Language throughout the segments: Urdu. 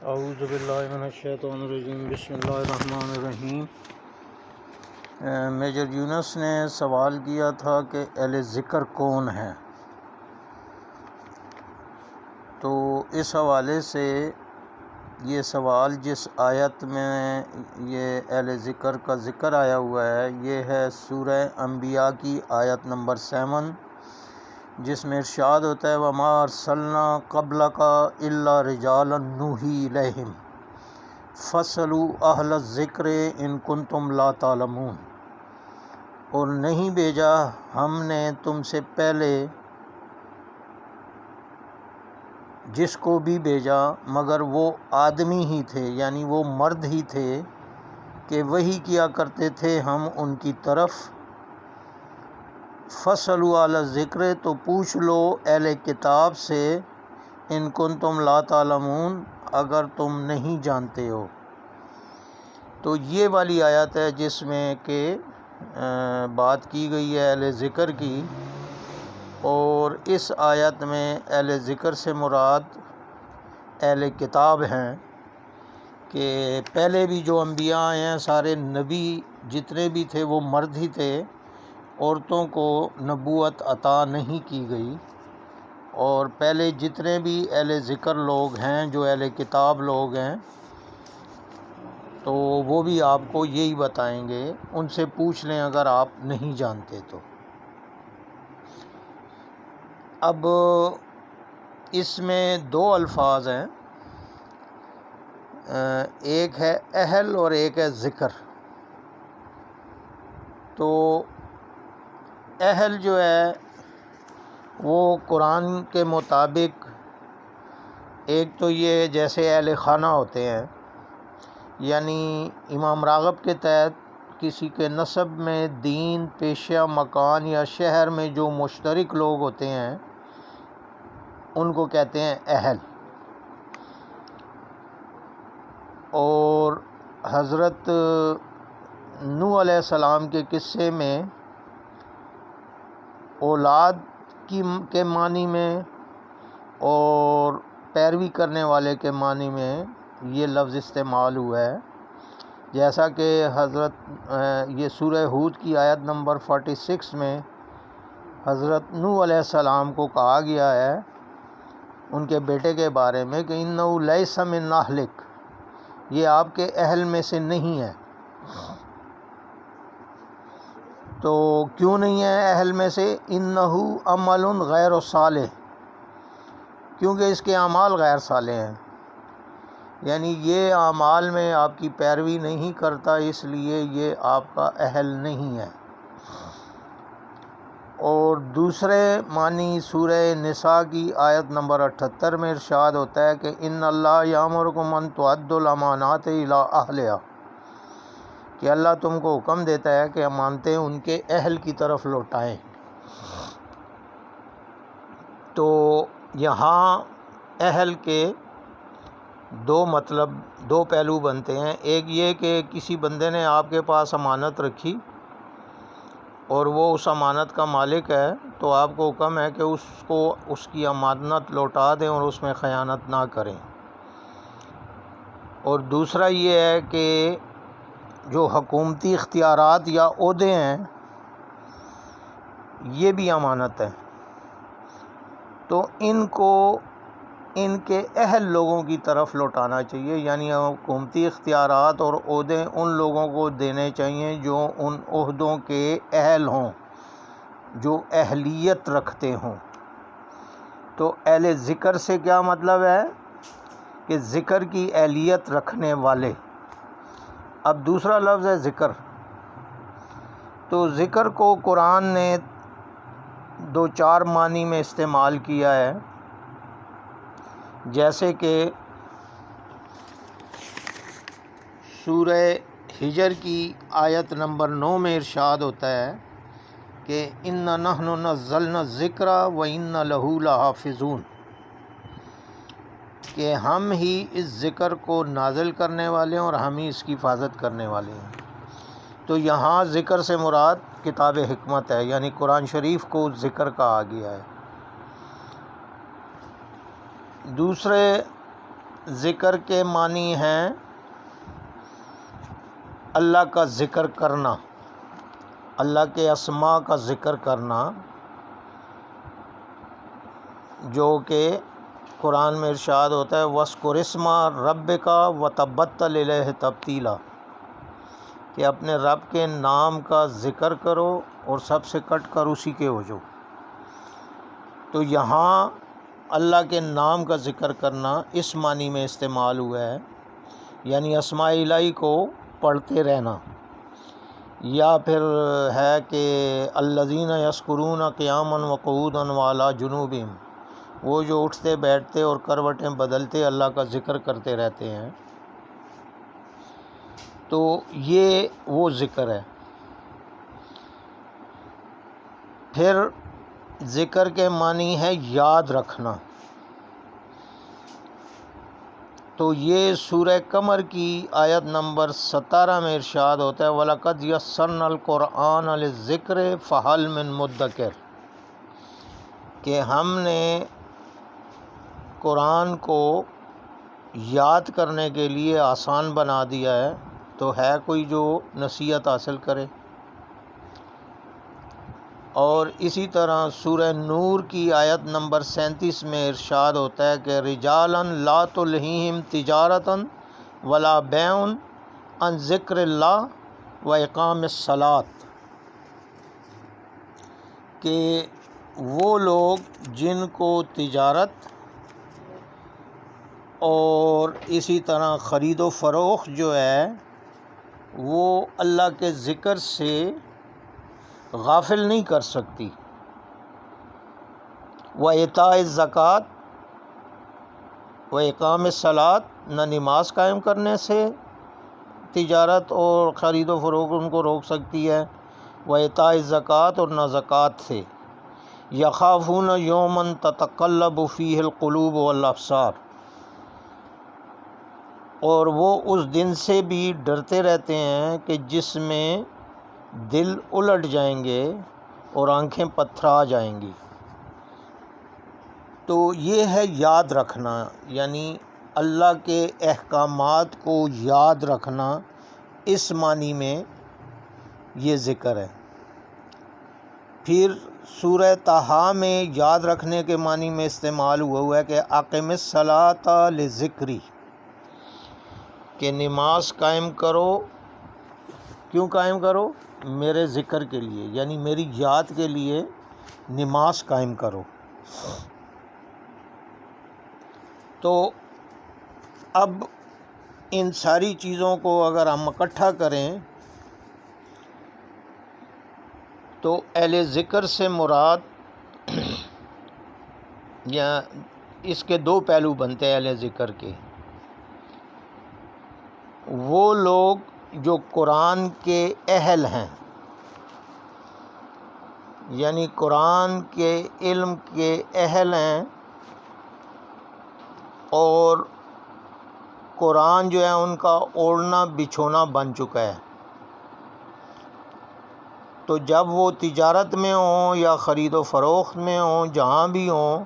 اعوذ باللہ من الشیطان الرجیم بسم اللہ الرحمن الرحیم۔ میجر یونس نے سوال کیا تھا کہ اہل ذکر کون ہیں، تو اس حوالے سے یہ سوال جس آیت میں یہ اہل ذکر کا ذکر آیا ہوا ہے یہ ہے سورہ انبیاء کی آیت نمبر 7، جس میں ارشاد ہوتا ہے وَمَا أَرْسَلْنَا قَبْلَكَ إِلَّا رِجَالًا نُوحِي إِلَيْهِمْ فَاسْأَلُوا أَهْلَ الذِّكْرِ إِن كُنتُمْ لَا تَعْلَمُونَ، اور نہیں بھیجا ہم نے تم سے پہلے جس کو بھی بھیجا مگر وہ آدمی ہی تھے، یعنی وہ مرد ہی تھے کہ وحی کیا کرتے تھے ہم ان کی طرف۔ فَاسْأَلُوا أَهْلَ الذِّكْرِ، تو پوچھ لو اہل کتاب سے، ان کنتم لا تعلمون، اگر تم نہیں جانتے ہو۔ تو یہ والی آیت ہے جس میں کہ بات کی گئی ہے اہل ذکر کی، اور اس آیت میں اہل ذکر سے مراد اہل کتاب ہیں کہ پہلے بھی جو انبیاء آئے ہیں سارے نبی جتنے بھی تھے وہ مرد ہی تھے، عورتوں کو نبوت عطا نہیں کی گئی، اور پہلے جتنے بھی اہل ذکر لوگ ہیں جو اہل کتاب لوگ ہیں تو وہ بھی آپ کو یہی بتائیں گے، ان سے پوچھ لیں اگر آپ نہیں جانتے تو۔ اب اس میں دو الفاظ ہیں، ایک ہے اہل اور ایک ہے ذکر۔ تو اہل جو ہے وہ قرآن کے مطابق ایک تو یہ جیسے اہل خانہ ہوتے ہیں، یعنی امام راغب کے تحت کسی کے نسب میں دین، پیشہ، مکان یا شہر میں جو مشترک لوگ ہوتے ہیں ان کو کہتے ہیں اہل۔ اور حضرت نوح علیہ السلام کے قصے میں اولاد کے معنی میں اور پیروی کرنے والے کے معنی میں یہ لفظ استعمال ہوا ہے، جیسا کہ یہ سورہ ہود کی آیت نمبر 46 میں حضرت نوح علیہ السلام کو کہا گیا ہے ان کے بیٹے کے بارے میں کہ اِنَّهُ لَيْسَ مِنْ أَهْلِكَ، یہ آپ کے اہل میں سے نہیں ہے۔ تو کیوں نہیں ہے اہل میں سے؟ اِنَّهُ عَمَلٌ غَيْرُ صَالِحٍ، کیونکہ اس کے اعمال غیر صالح ہیں، یعنی یہ اعمال میں آپ کی پیروی نہیں کرتا، اس لیے یہ آپ کا اہل نہیں ہے۔ اور دوسرے معنی سورہ نساء کی آیت نمبر 78 میں ارشاد ہوتا ہے کہ ان اللہ یامرکم ان تؤدوا الامانات الی اہلہا، کہ اللہ تم کو حکم دیتا ہے کہ امانتیں ان کے اہل کی طرف لوٹائیں۔ تو یہاں اہل کے دو پہلو بنتے ہیں، ایک یہ کہ کسی بندے نے آپ کے پاس امانت رکھی اور وہ اس امانت کا مالک ہے تو آپ کو حکم ہے کہ اس کو اس کی امانت لوٹا دیں اور اس میں خیانت نہ کریں۔ اور دوسرا یہ ہے کہ جو حکومتی اختیارات یا عہدے ہیں یہ بھی امانت ہے، تو ان کو ان کے اہل لوگوں کی طرف لوٹانا چاہیے، یعنی حکومتی اختیارات اور عہدے ان لوگوں کو دینے چاہیے جو ان عہدوں کے اہل ہوں، جو اہلیت رکھتے ہوں۔ تو اہل ذکر سے کیا مطلب ہے کہ ذکر کی اہلیت رکھنے والے۔ اب دوسرا لفظ ہے ذکر، تو ذکر کو قرآن نے دو چار معنی میں استعمال کیا ہے، جیسے کہ سورہ ہجر کی آیت نمبر 9 میں ارشاد ہوتا ہے کہ اِنَّا نَحْنُ نَزَّلْنَا الذِّكْرَ وَإِنَّا لَهُ لَحَافِظُونَ، کہ ہم ہی اس ذکر کو نازل کرنے والے ہیں اور ہم ہی اس کی حفاظت کرنے والے ہیں۔ تو یہاں ذکر سے مراد کتاب حکمت ہے، یعنی قرآن شریف کو ذکر کہا گیا ہے۔ دوسرے ذکر کے معنی ہیں اللہ کا ذکر کرنا، اللہ کے اسماء کا ذکر کرنا، جو کہ قرآن میں ارشاد ہوتا ہے وَاذْكُرِ اسْمَ رَبِّكَ وَتَبَتَّلْ إِلَيْهِ تَبْتِيلًا، کہ اپنے رب کے نام کا ذکر کرو اور سب سے کٹ کر اسی کے ہو جاؤ۔ تو یہاں اللہ کے نام کا ذکر کرنا اس معنی میں استعمال ہوا ہے، یعنی اسماء الہی کو پڑھتے رہنا، یا پھر ہے کہ الذین یذکرون قیاما وقعودا وعلی جنوبہم، وہ جو اٹھتے بیٹھتے اور کروٹیں بدلتے اللہ کا ذکر کرتے رہتے ہیں، تو یہ وہ ذکر ہے۔ پھر ذکر کے معنی ہے یاد رکھنا، تو یہ سورہ قمر کی آیت نمبر 17 میں ارشاد ہوتا ہے وَلَقَدْ يَسَّرْنَا الْقُرْآنَ لِلذِّكْرِ فَهَلْ مِن مُدَّكِرٍ، کہ ہم نے قرآن کو یاد کرنے کے لیے آسان بنا دیا ہے، تو ہے کوئی جو نصیحت حاصل کرے۔ اور اسی طرح سورہ نور کی آیت نمبر 37 میں ارشاد ہوتا ہے کہ رجالا لا تلہیہم تجارتا ولا بیع عن ذکر اللہ و اقام الصلاۃ، کہ وہ لوگ جن کو تجارت اور اسی طرح خرید و فروخت جو ہے وہ اللہ کے ذکر سے غافل نہیں کر سکتی، وَإِيتَاءِ الزَّکوٰۃ وَإِقَامِ الصَّلَاۃ، نہ نماز قائم کرنے سے تجارت اور خرید و فروخت ان کو روک سکتی ہے، وَإِيتَاءِ الزَّکوٰۃ، اور نہ زکوٰۃ سے، يَخَافُونَ يَوْمًا تَتَقَلَّبُ فِيهِ الْقُلُوبُ وَالْأَبْصَارُ، اور وہ اس دن سے بھی ڈرتے رہتے ہیں کہ جس میں دل الٹ جائیں گے اور آنکھیں پتھرا جائیں گی۔ تو یہ ہے یاد رکھنا، یعنی اللہ کے احکامات کو یاد رکھنا، اس معنی میں یہ ذکر ہے۔ پھر سورہ طٰہٰ میں یاد رکھنے کے معنی میں استعمال ہوا ہے کہ اقم الصلاۃ لذکری، کہ نماز قائم کرو، کیوں قائم کرو؟ میرے ذکر کے لیے، یعنی میری یاد کے لیے نماز قائم کرو۔ تو اب ان ساری چیزوں کو اگر ہم اکٹھا کریں تو اہل ذکر سے مراد، یا اس کے دو پہلو بنتے ہیں اہل ذکر کے، وہ لوگ جو قرآن کے اہل ہیں، یعنی قرآن کے علم کے اہل ہیں، اور قرآن جو ہے ان کا اوڑھنا بچھونا بن چکا ہے، تو جب وہ تجارت میں ہوں یا خرید و فروخت میں ہوں، جہاں بھی ہوں،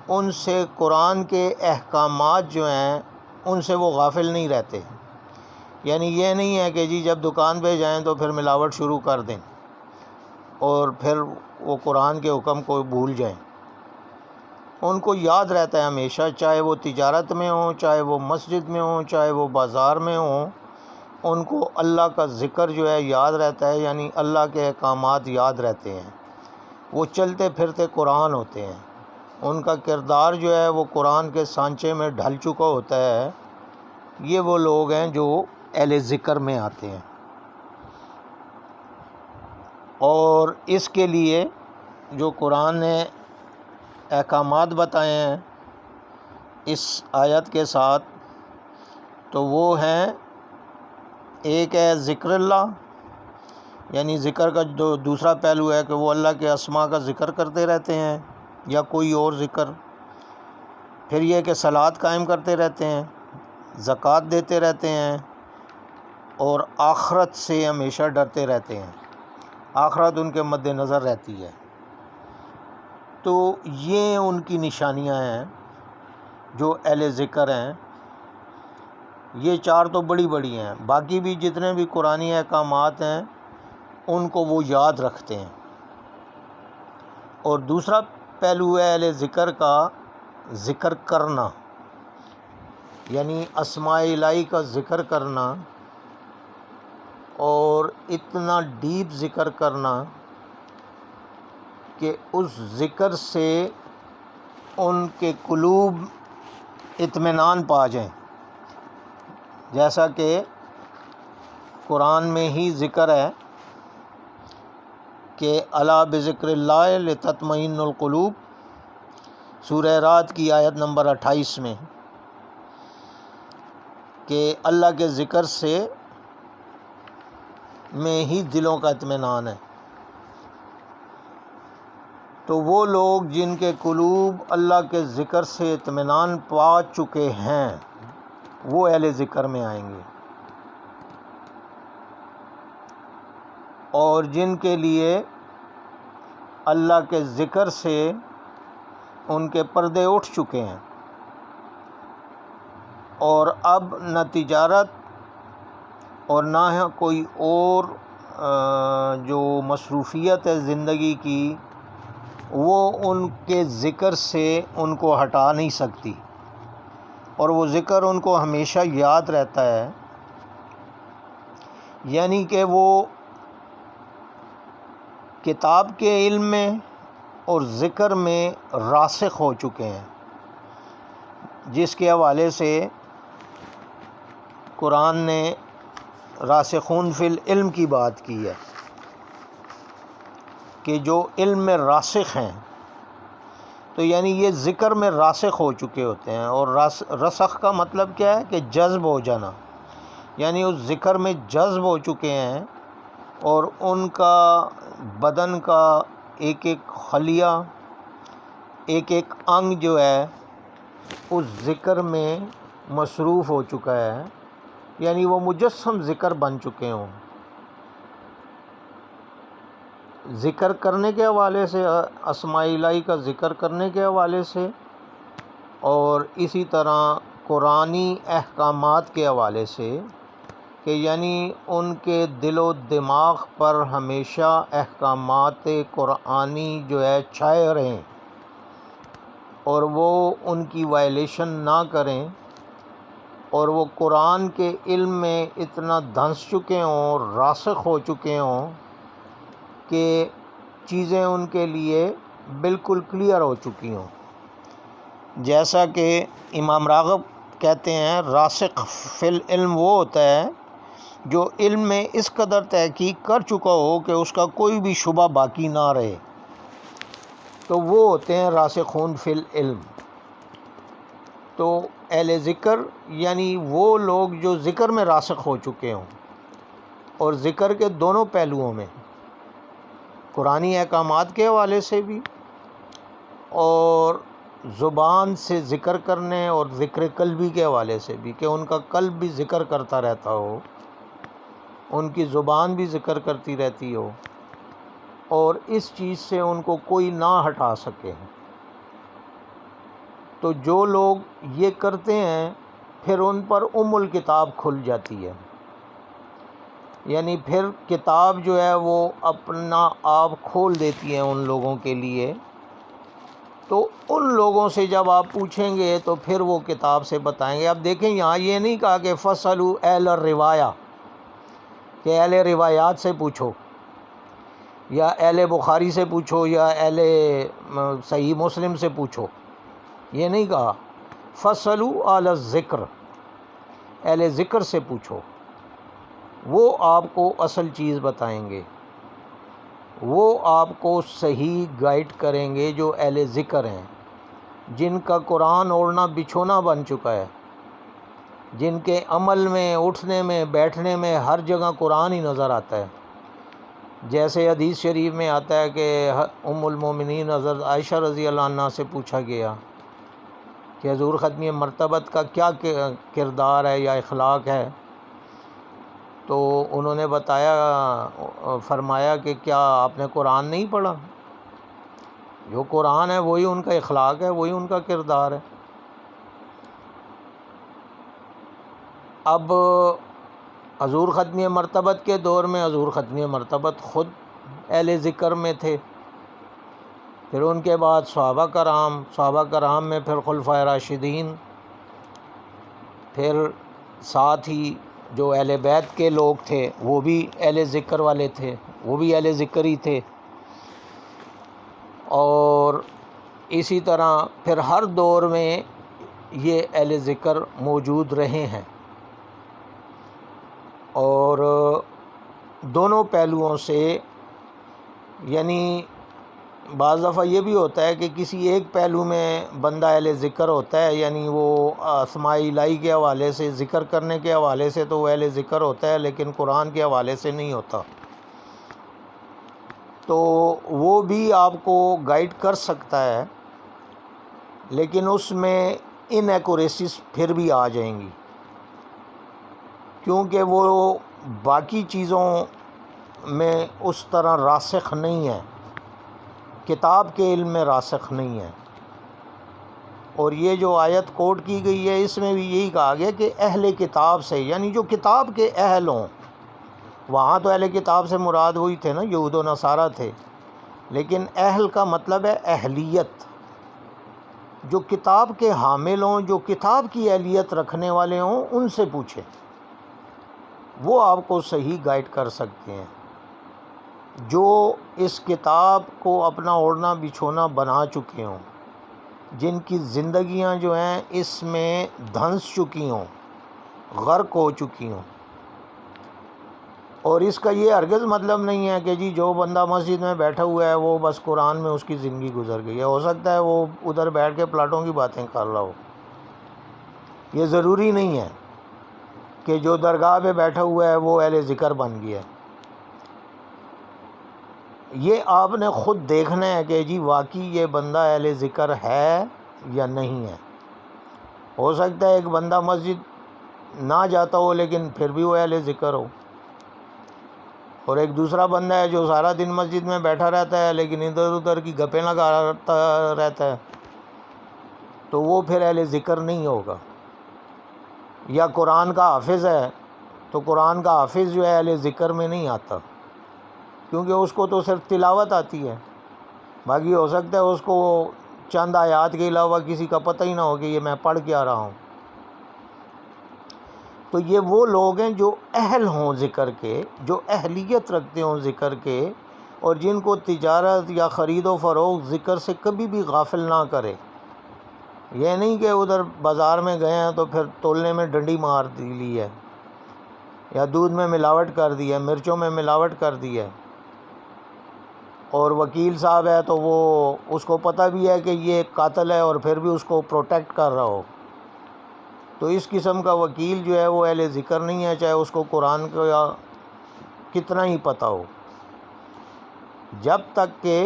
ان سے قرآن کے احکامات جو ہیں ان سے وہ غافل نہیں رہتے۔ یعنی یہ نہیں ہے کہ جی جب دکان پہ جائیں تو پھر ملاوٹ شروع کر دیں اور پھر وہ قرآن کے حکم کو بھول جائیں۔ ان کو یاد رہتا ہے ہمیشہ، چاہے وہ تجارت میں ہوں، چاہے وہ مسجد میں ہوں، چاہے وہ بازار میں ہوں، ان کو اللہ کا ذکر جو ہے یاد رہتا ہے، یعنی اللہ کے احکامات یاد رہتے ہیں۔ وہ چلتے پھرتے قرآن ہوتے ہیں، ان کا کردار جو ہے وہ قرآن کے سانچے میں ڈھل چکا ہوتا ہے۔ یہ وہ لوگ ہیں جو اہل ذکر میں آتے ہیں، اور اس کے لیے جو قرآن نے احکامات بتائے ہیں اس آیت کے ساتھ، تو وہ ہیں، ایک ہے ذکر اللہ، یعنی ذکر کا جو دوسرا پہلو ہے کہ وہ اللہ کے اسماء کا ذکر کرتے رہتے ہیں یا کوئی اور ذکر۔ پھر یہ کہ صلاۃ قائم کرتے رہتے ہیں، زکوٰۃ دیتے رہتے ہیں، اور آخرت سے ہمیشہ ڈرتے رہتے ہیں، آخرت ان کے مد نظر رہتی ہے۔ تو یہ ان کی نشانیاں ہیں۔ جو اہل ذکر ہیں، یہ 4 تو بڑی بڑی ہیں، باقی بھی جتنے بھی قرآنی احکامات ہیں ان کو وہ یاد رکھتے ہیں۔ اور دوسرا پہلو ہے اہل ذکر کا ذکر کرنا، یعنی اسماء الہی کا ذکر کرنا، اور اتنا ڈیپ ذکر کرنا کہ اس ذکر سے ان کے قلوب اطمینان پا جائیں، جیسا کہ قرآن میں ہی ذکر ہے کہ الا بذکر اللہ لتطمئن القلوب، سورہ رعد کی آیت نمبر 28 میں، کہ اللہ کے ذکر سے میں ہی دلوں کا اطمینان ہے۔ تو وہ لوگ جن کے قلوب اللہ کے ذکر سے اطمینان پا چکے ہیں وہ اہل ذکر میں آئیں گے، اور جن کے لیے اللہ کے ذکر سے ان کے پردے اٹھ چکے ہیں، اور اب نہ تجارت اور نہ کوئی اور جو مصروفیت ہے زندگی کی، وہ ان کے ذکر سے ان کو ہٹا نہیں سکتی، اور وہ ذکر ان کو ہمیشہ یاد رہتا ہے، یعنی کہ وہ کتاب کے علم میں اور ذکر میں راسخ ہو چکے ہیں، جس کے حوالے سے قرآن نے راسخون فی العلم کی بات کی ہے کہ جو علم میں راسخ ہیں، تو یعنی یہ ذکر میں راسخ ہو چکے ہوتے ہیں۔ اور رسخ کا مطلب کیا ہے کہ جذب ہو جانا، یعنی اس ذکر میں جذب ہو چکے ہیں، اور ان کا بدن کا ایک ایک خلیہ، ایک ایک انگ جو ہے اس ذکر میں مصروف ہو چکا ہے، یعنی وہ مجسم ذکر بن چکے ہوں۔ ذکر کرنے کے حوالے سے، اسماء الہی کا ذکر کرنے کے حوالے سے، اور اسی طرح قرآنی احکامات کے حوالے سے، کہ یعنی ان کے دل و دماغ پر ہمیشہ احکامات قرآنی جو ہے چھائے رہیں، اور وہ ان کی وائلیشن نہ کریں، اور وہ قرآن کے علم میں اتنا دھنس چکے ہوں، راسخ ہو چکے ہوں کہ چیزیں ان کے لیے بالکل کلیئر ہو چکی ہوں۔ جیسا کہ امام راغب کہتے ہیں، راسخ فی العلم وہ ہوتا ہے جو علم میں اس قدر تحقیق کر چکا ہو کہ اس کا کوئی بھی شبہ باقی نہ رہے، تو وہ ہوتے ہیں راسخون فی العلم۔ تو اہل ذکر یعنی وہ لوگ جو ذکر میں راسخ ہو چکے ہوں، اور ذکر کے دونوں پہلوؤں میں، قرآنی احکامات کے حوالے سے بھی، اور زبان سے ذکر کرنے اور ذکر قلبی کے حوالے سے بھی، کہ ان کا قلب بھی ذکر کرتا رہتا ہو، ان کی زبان بھی ذکر کرتی رہتی ہو، اور اس چیز سے ان کو کوئی نہ ہٹا سکے۔ تو جو لوگ یہ کرتے ہیں پھر ان پر الکتاب کھل جاتی ہے، یعنی پھر کتاب جو ہے وہ اپنا آپ کھول دیتی ہے ان لوگوں کے لیے۔ تو ان لوگوں سے جب آپ پوچھیں گے تو پھر وہ کتاب سے بتائیں گے۔ اب دیکھیں، یہاں یہ نہیں کہا کہ فَاسْأَلُوا اہل الروایہ، کہ اہل روایات سے پوچھو، یا اہل بخاری سے پوچھو، یا اہل صحیح مسلم سے پوچھو، یہ نہیں کہا۔ فَاسْأَلُوا اہل الذکر، اہل ذکر سے پوچھو، وہ آپ کو اصل چیز بتائیں گے، وہ آپ کو صحیح گائیڈ کریں گے، جو اہل ذکر ہیں، جن کا قرآن اوڑھنا بچھونا بن چکا ہے، جن کے عمل میں، اٹھنے میں، بیٹھنے میں ہر جگہ قرآن ہی نظر آتا ہے۔ جیسے حدیث شریف میں آتا ہے کہ ام المومنین حضرت عائشہ رضی اللہ عنہ سے پوچھا گیا کہ حضور ختمی مرتبت کا کیا کردار ہے یا اخلاق ہے، تو انہوں نے فرمایا کہ کیا آپ نے قرآن نہیں پڑھا؟ جو قرآن ہے وہی ان کا اخلاق ہے، وہی ان کا کردار ہے۔ اب حضور ختمی مرتبت کے دور میں حضور ختمی مرتبت خود اہل ذکر میں تھے، پھر ان کے بعد صحابہ کرام میں پھر خلفائے راشدین، پھر ساتھ ہی جو اہل بیت کے لوگ تھے وہ بھی اہل ذکر والے تھے، وہ بھی اہل ذکر ہی تھے، اور اسی طرح پھر ہر دور میں یہ اہل ذکر موجود رہے ہیں، اور دونوں پہلوؤں سے، یعنی بعض دفعہ یہ بھی ہوتا ہے کہ کسی ایک پہلو میں بندہ اہل ذکر ہوتا ہے، یعنی وہ اسماء الہی کے حوالے سے، ذکر کرنے کے حوالے سے تو وہ اہل ذکر ہوتا ہے، لیکن قرآن کے حوالے سے نہیں ہوتا، تو وہ بھی آپ کو گائیڈ کر سکتا ہے، لیکن اس میں ان ایکوریسیز پھر بھی آ جائیں گی، کیونکہ وہ باقی چیزوں میں اس طرح راسخ نہیں ہے، کتاب کے علم میں راسخ نہیں ہے۔ اور یہ جو آیت کوٹ کی گئی ہے اس میں بھی یہی کہا گیا کہ اہل کتاب سے، یعنی جو کتاب کے اہل ہوں، وہاں تو اہل کتاب سے مراد وہی تھے نا، یہود و نصارہ تھے، لیکن اہل کا مطلب ہے اہلیت، جو کتاب کے حامل ہوں، جو کتاب کی اہلیت رکھنے والے ہوں، ان سے پوچھیں، وہ آپ کو صحیح گائیڈ کر سکتے ہیں، جو اس کتاب کو اپنا اوڑھنا بچھونا بنا چکے ہوں، جن کی زندگیاں جو ہیں اس میں دھنس چکی ہوں، غرق ہو چکی ہوں۔ اور اس کا یہ ہرگز مطلب نہیں ہے کہ جی جو بندہ مسجد میں بیٹھا ہوا ہے وہ بس قرآن میں اس کی زندگی گزر گئی ہے، ہو سکتا ہے وہ ادھر بیٹھ کے پلاٹوں کی باتیں کر رہا ہو، یہ ضروری نہیں ہے کہ جو درگاہ پہ بیٹھا ہوا ہے وہ اہل ذکر بن گیا ہے۔ یہ آپ نے خود دیکھنا ہے کہ جی واقعی یہ بندہ اہل ذکر ہے یا نہیں ہے۔ ہو سکتا ہے ایک بندہ مسجد نہ جاتا ہو لیکن پھر بھی وہ اہل ذکر ہو، اور ایک دوسرا بندہ ہے جو سارا دن مسجد میں بیٹھا رہتا ہے لیکن ادھر ادھر کی گپیں لگاتا رہتا ہے، تو وہ پھر اہل ذکر نہیں ہوگا۔ یا قرآن کا حافظ ہے تو قرآن کا حافظ جو ہے اہل ذکر میں نہیں آتا، کیونکہ اس کو تو صرف تلاوت آتی ہے، باقی ہو سکتا ہے اس کو چند آیات کے علاوہ کسی کا پتہ ہی نہ ہو کہ یہ میں پڑھ کے آ رہا ہوں۔ تو یہ وہ لوگ ہیں جو اہل ہوں ذکر کے، جو اہلیت رکھتے ہوں ذکر کے، اور جن کو تجارت یا خرید و فروخت ذکر سے کبھی بھی غافل نہ کرے۔ یہ نہیں کہ ادھر بازار میں گئے ہیں تو پھر تولنے میں ڈنڈی مار لی ہے، یا دودھ میں ملاوٹ کر دی ہے، مرچوں میں ملاوٹ کر دی ہے، اور وکیل صاحب ہے تو وہ اس کو پتہ بھی ہے کہ یہ ایک قاتل ہے اور پھر بھی اس کو پروٹیکٹ کر رہا ہو، تو اس قسم کا وکیل جو ہے وہ اہل ذکر نہیں ہے، چاہے اس کو قرآن کا کتنا ہی پتہ ہو، جب تک کہ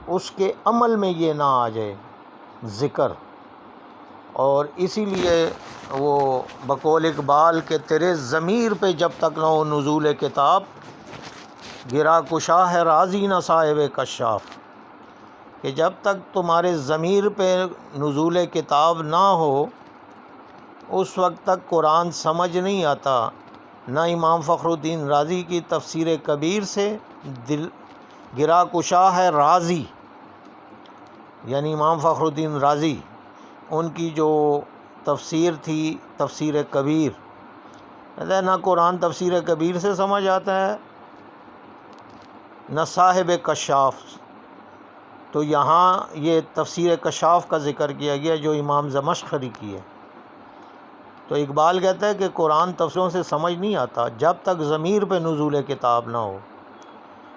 اس کے عمل میں یہ نہ آ جائے ذکر۔ اور اسی لیے وہ بقول اقبال کہ تیرے ضمیر پہ جب تک نہ ہو نزول کتاب، گرا کشا ہے راضی نہ صاحب کشاف، کہ جب تک تمہارے ضمیر پہ نزول کتاب نہ ہو اس وقت تک قرآن سمجھ نہیں آتا۔ نہ امام فخر الدین رازی کی تفسیر کبیر سے دل گرا کشا ہے راضی، یعنی امام فخر الدین رازی، ان کی جو تفسیر تھی تفسیر کبیر، نہ قرآن تفسیر کبیر سے سمجھ آتا ہے نہ صاحب کشاف۔ تو یہاں یہ تفسیر کشاف کا ذکر کیا گیا جو امام زمخشری کی ہے۔ تو اقبال کہتا ہے کہ قرآن تفسیروں سے سمجھ نہیں آتا جب تک ضمیر پہ نزول کتاب نہ ہو۔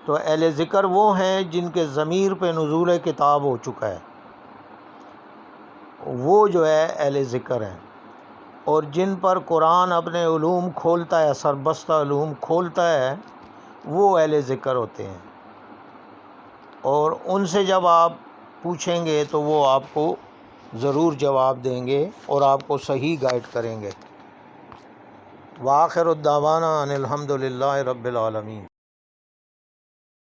تو اہل ذکر وہ ہیں جن کے ضمیر پہ نزول کتاب ہو چکا ہے، وہ جو ہے اہل ذکر ہیں، اور جن پر قرآن اپنے علوم کھولتا ہے، سربستہ علوم کھولتا ہے، وہ اہل ذکر ہوتے ہیں، اور ان سے جب آپ پوچھیں گے تو وہ آپ کو ضرور جواب دیں گے اور آپ کو صحیح گائیڈ کریں گے۔ وآخر الدعوانا ان الحمد للہ رب العالمین۔